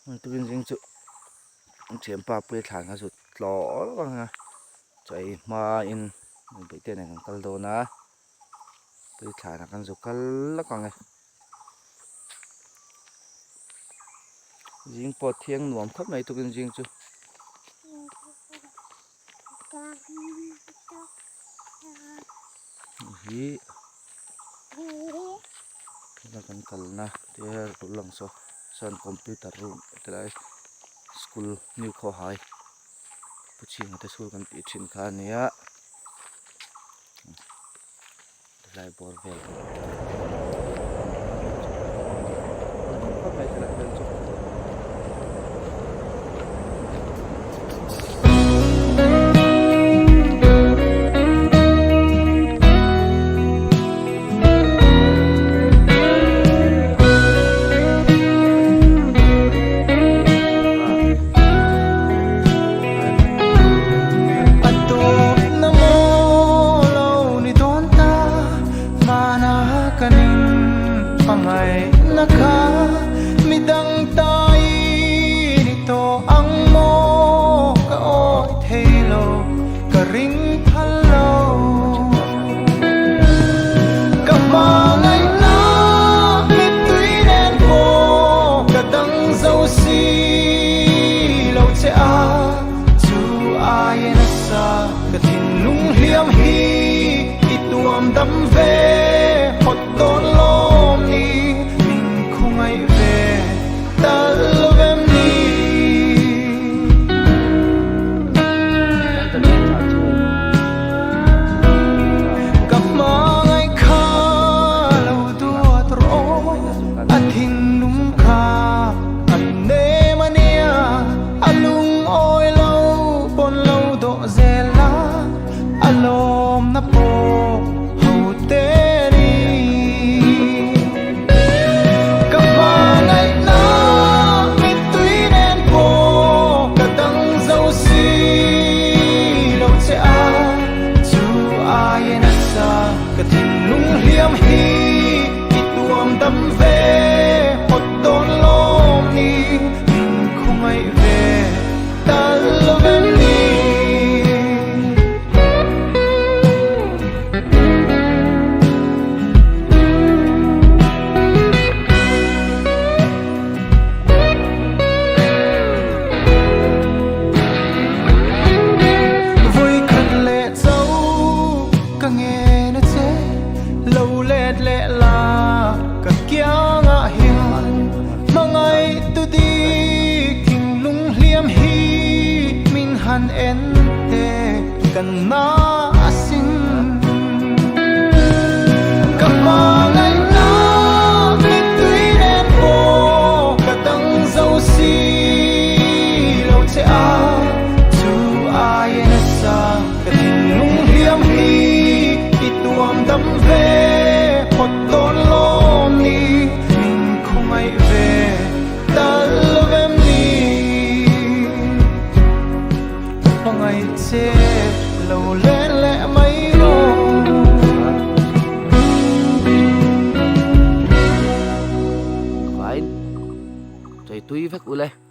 tôi bên riêng chụp chiếm pa bươi thang cái sụt lỏ đó bằng chạy mà in bị tiền này còn đồ na bươi thang là con sụt cắt lắc còn này riêng pot thiêng nuông khắp này tôi bên riêng chụp hi là con cần na thì lòng so son computer room tại school new kho hai puchi ngate school kan ti thin kha nia lai bor vel ko mai tla vel chu Pangai naka midang tai nito ang mo kaoy thelo karing thalo kamangai na mitui nen ko kadang zau si lo che a chu ai na sa katin lung liam hi ituam dam ve hot don lo alom na po hoteli kapanay na mitui nen po kadang zau si lo che a chu ai na sa katin lung liam hi ituam dam ve hot don lom ni min khumai ve tal ven ni han en te kan na asin kapangai na mitui nen po kadang zau si lo che a chu ai na sa katin lung liam hi ituam dam ve hot don lom ni min khumai ve tal vem pangai che lo le le mai ro phải chạy tui phát u le